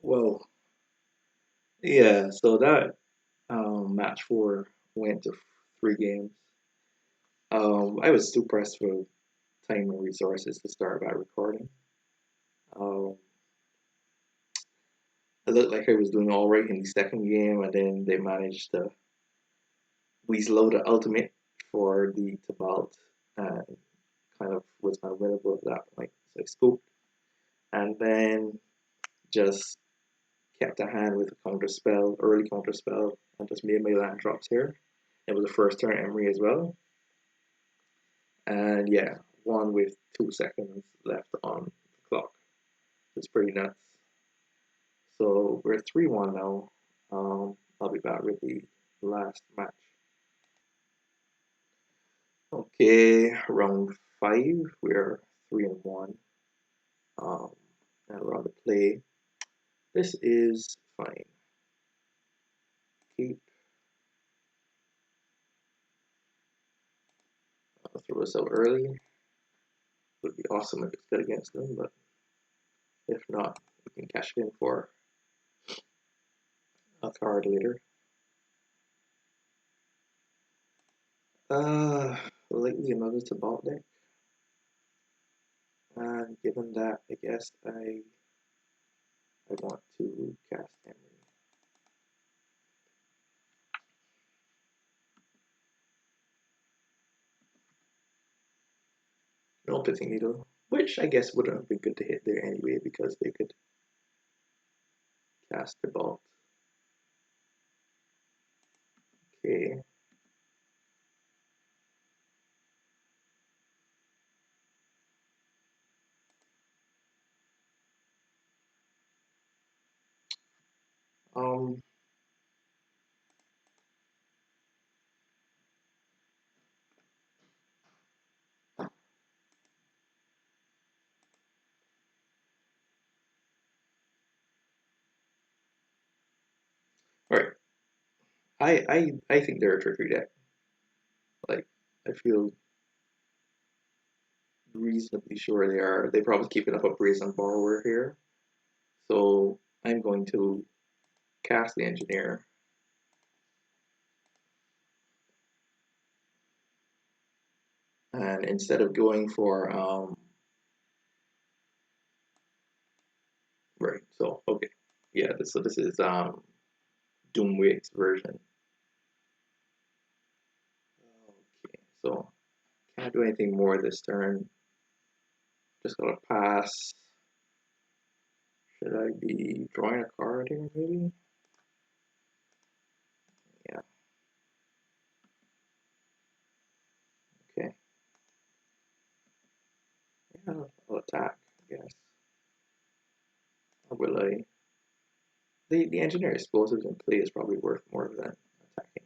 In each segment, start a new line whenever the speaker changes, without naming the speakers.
Well, yeah, so that match four went to 3 games. I was too pressed for time and resources to start by recording. Um, it looked like I was doing all right in the second game, and then they managed to weasel out the ultimate for the Tibalt, and kind of was unwinnable at that point. So I scooped, and then just kept a hand with a counter spell, early counter spell, and just made my land drops here. It was the first turn Emery as well. And yeah, won with 2 seconds left on the clock. It's pretty nuts. So we're 3-1 now. I'll be back with the last match. Okay, round five. We're 3-1. Um, and we're on the play. This is fine. Keep. I'll throw this out early. Would be awesome if it's good against them, but if not, we can cash it in for a card later. Lately another Tibalt deck. And given that, I guess I want to cast Emery. No Pithing Needle, which I guess wouldn't have been good to hit there anyway because they could cast the bolt. Okay. Um. All right. I think they're a trickery deck. Like I feel reasonably sure they are. They probably keep it up a brazen borrower here. So I'm going to cast the engineer. And instead of going for right, so okay. Yeah, so this is Doomwake's version. Okay, so can't do anything more this turn. Just gotta pass. Should I be drawing a card here, maybe? Yeah. Okay. Yeah, I'll attack, I guess. Or will I? The engineer explosives in play is probably worth more than attacking.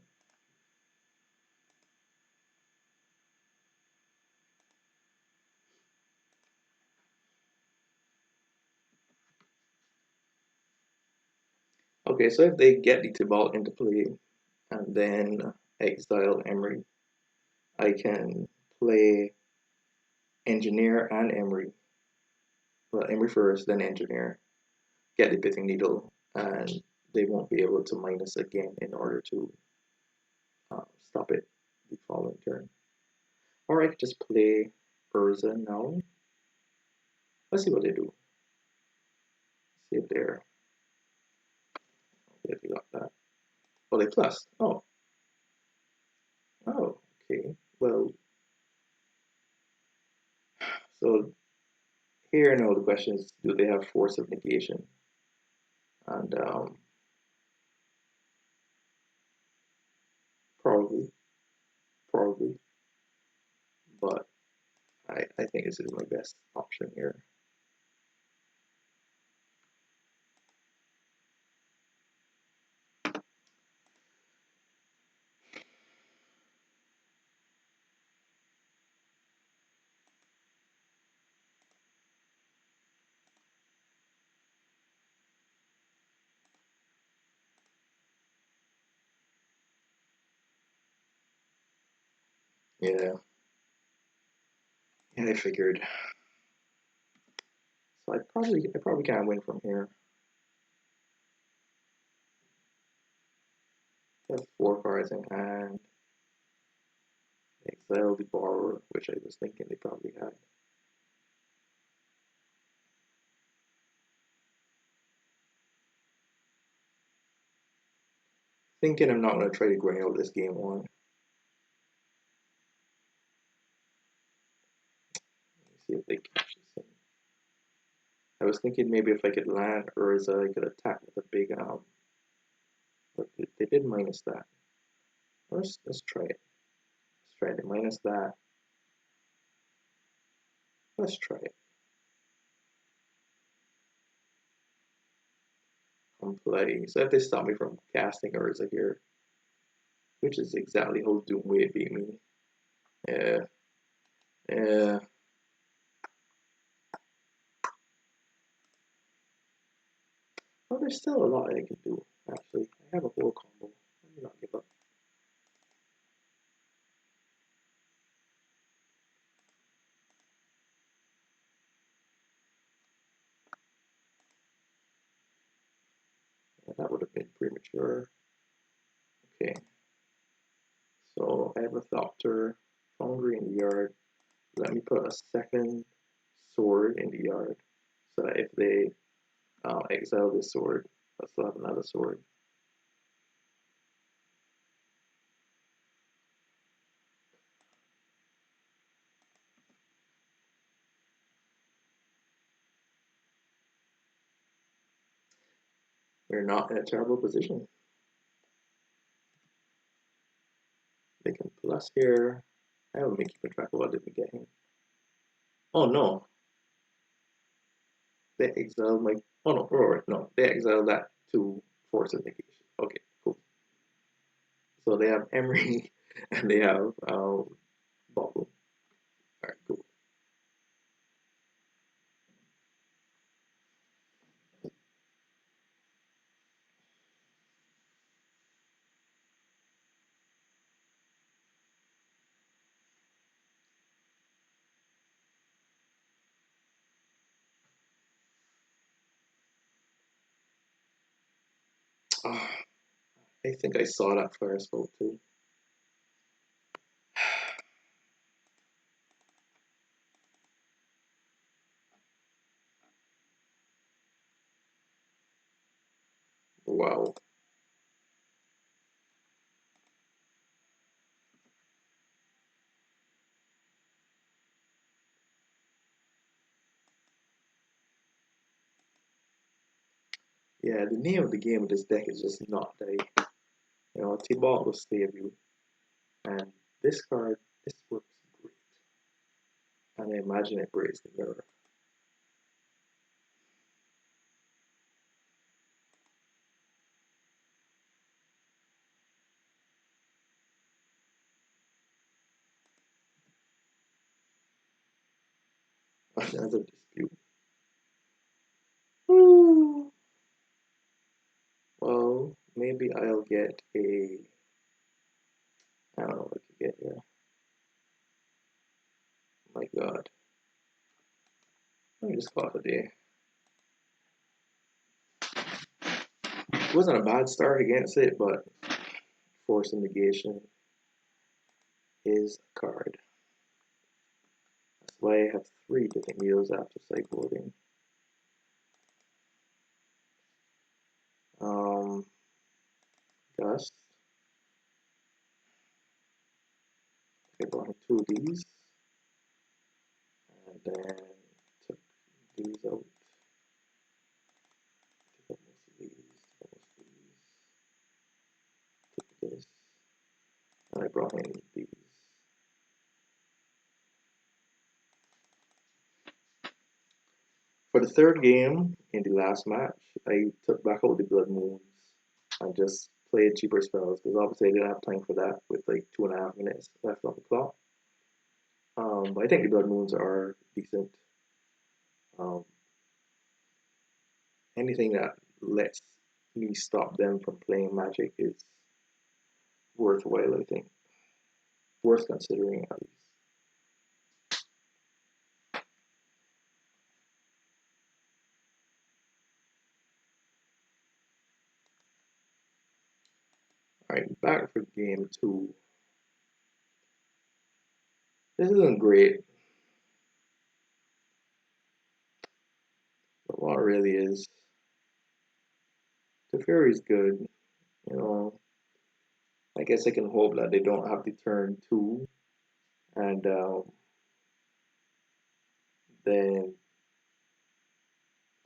Okay, so if they get the Tibalt into play and then exile Emery, I can play Engineer and Emery. Well, Emery first, then Engineer. Get the Pithing Needle, and they won't be able to minus again in order to stop it the following turn. Or I could just play Whirza now. Let's see what they do. See if they're. Okay, they got that. Oh, they plus. Oh. Oh, okay. Well, so here now the question is, do they have force of negation? And probably, probably. But I think this is my best option here. Yeah. Yeah, I figured. So I probably can't win from here. Have 4 cards in hand. Exile the borrower, which I was thinking they probably had. Thinking I'm not going to try to grind out this game one. See if they catch this thing. I was thinking maybe if I could land Whirza, I could attack with a big but they did minus that. Let's try it. Let's try it. Minus that. Let's try it. Play. So if they stop me from casting Whirza here, which is exactly how Doomwave beat me. Yeah. Yeah. Well, there's still a lot I can do, actually. I have a whole combo. Let me not give up. Yeah, that would have been premature. Okay. So I have a Thopter, Foundry in the yard. Let me put a second sword in the yard. So that if they exile this sword, I still have another sword. We're not in a terrible position. They can plus here. I haven't been keeping track of what did we get him. Oh no. They exiled my oh no, or no, they exiled that to force indication. Okay, cool. So they have Emery and they have Bobble. Alright, cool. Oh, I think I saw that fire spell too. Wow. Yeah, the name of the game of this deck is just not die. You know, T-Ball will save you. And this card, this works great. And I imagine it breaks the mirror. Another dispute. Woo. Well, maybe I'll get a. I don't know what to get here. My god. Let me just call it a day. It wasn't a bad start against it, but Force Negation is a card. That's why I have 3 different meals after sideboarding. Gust. I brought 2 of these. And then took these out. Took out most of these. Took out most of these. Took this. And I brought in these. For the third game in the last match, I took back out the Blood Moons and just played cheaper spells because obviously I didn't have time for that with like 2.5 minutes left on the clock. But I think the Blood Moons are decent. Um, anything that lets me stop them from playing Magic is worthwhile, I think. Worth considering at least. Alright, Alright, back for game 2. This isn't great, but what really is, the fairy's good, you know. I guess I can hope that they don't have the turn 2, and then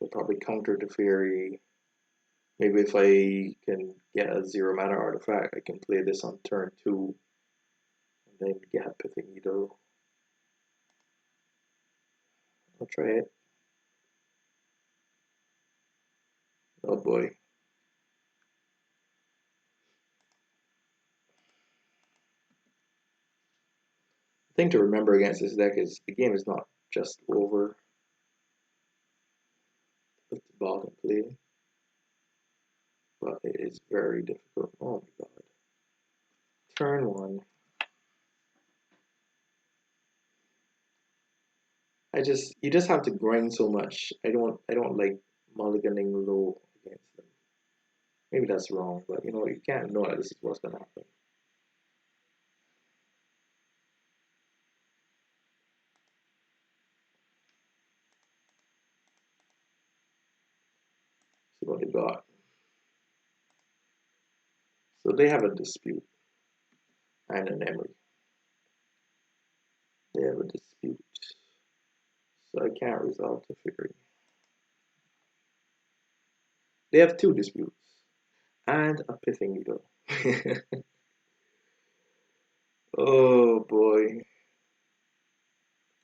they'll probably counter the fairy. Maybe if I can get a 0 mana artifact, I can play this on turn 2, and then get a Pithing Needle. I'll try it. Oh boy. The thing to remember against this deck is the game is not just over with the ball in play, but it is very difficult. Oh my god. Turn 1. You just have to grind so much. I don't like mulliganing low against them. Maybe that's wrong, but you know, you can't know that this is what's gonna happen. See what they got. So they have a dispute and an Emery. They have a dispute. So I can't resolve the fairy. They have 2 disputes and a Pithing Needle. Oh boy.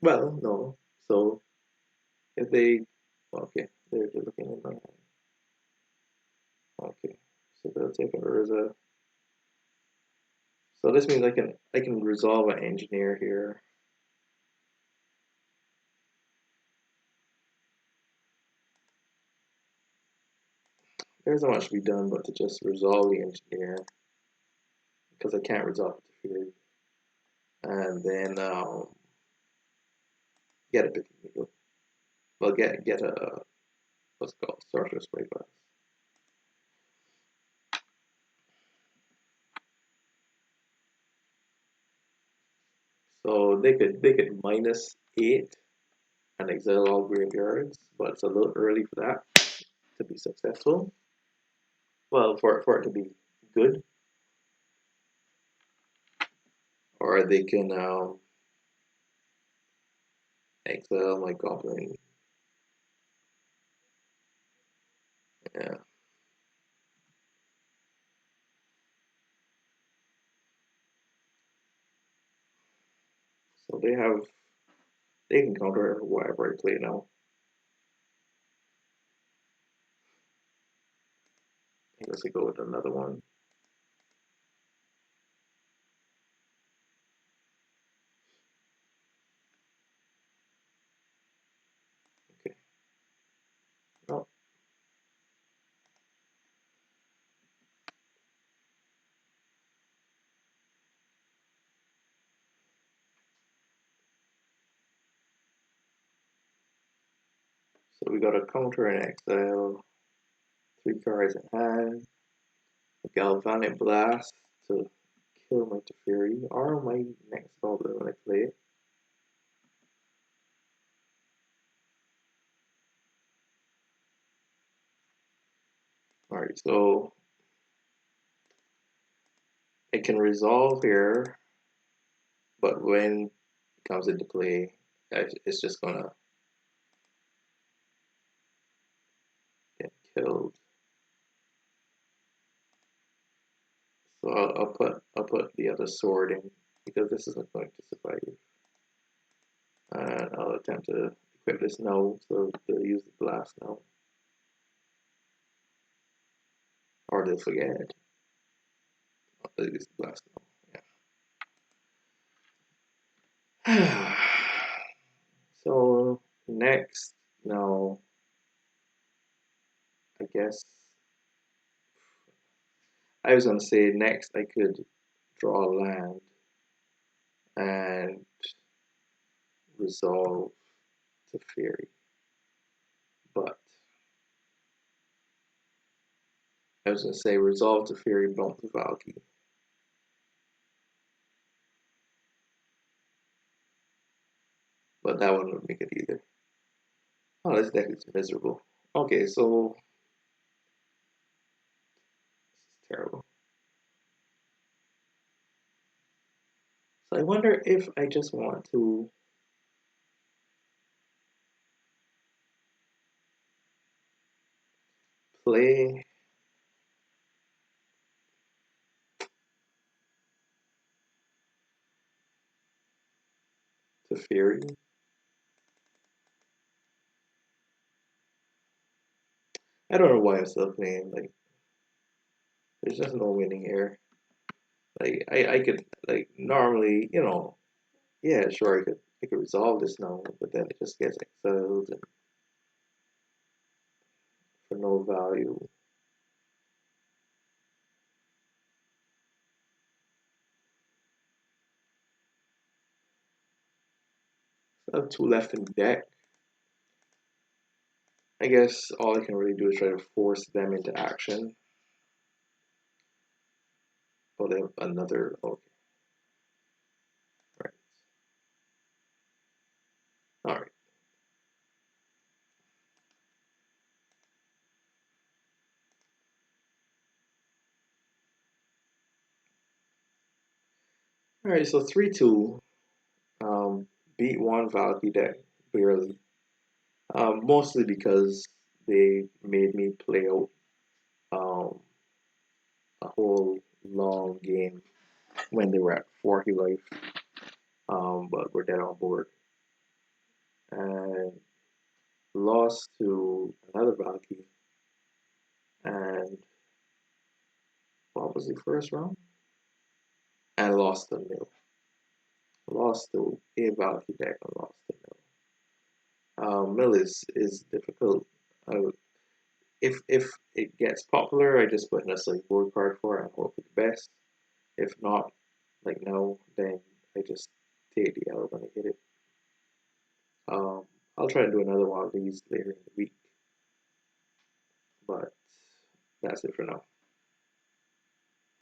Well, no. So if they, okay, they're looking in my hand. Okay, so they'll take a Whirza. So this means I can resolve an engineer here. There's not much to be done but to just resolve the engineer because I can't resolve the theory, and then get a Pithing Needle. Well, get a what's it called Sorcerer's Spyglass. So they could -8 and exile all graveyards, but it's a little early for that to be successful. Well, for it to be good, or they can exile my goblin. Yeah. So they can counter whatever I play now. I guess I go with another one. Okay. No. So we got a counter and exile, 3 cards in hand, a Galvanic Blast to kill my Teferi or my next goblin when I play it. Alright, so it can resolve here, but when it comes into play, it's just gonna get killed. So I'll put the other sword in because this isn't going to survive. And I'll attempt to equip this now, so they'll use the blast now. Or they'll forget. They'll use the blast now. Yeah. So next, now I guess I was gonna say next I could draw a land and resolve to Fury, but I was gonna say resolve to Fury, bump the Valky, Oh, this deck is miserable. Okay, so this is terrible. So I wonder if I just want to play Teferi. I don't know why I'm still playing. Like, there's just no winning here. Like, I could like normally, yeah, sure, I could resolve this now, but then it just gets exiled and for no value. So I have two left in the deck. I guess all I can really do is try to force them into action. Oh, they have another. Okay, right. All right. All right. So 3-2. Um, beat one Valky deck barely. Mostly because they made me play out um a whole long game when they were at 40 life. But we're dead on board and lost to another Valky. And what was the first round? And lost to nil. Lost to a Valky deck and lost to nil. Mill is difficult. Uh, if it gets popular, I just put in a sideboard card for it and hope for the best. If not, like now, then I just take the L when I hit it. Um, I'll try to do another one of these later in the week, but that's it for now.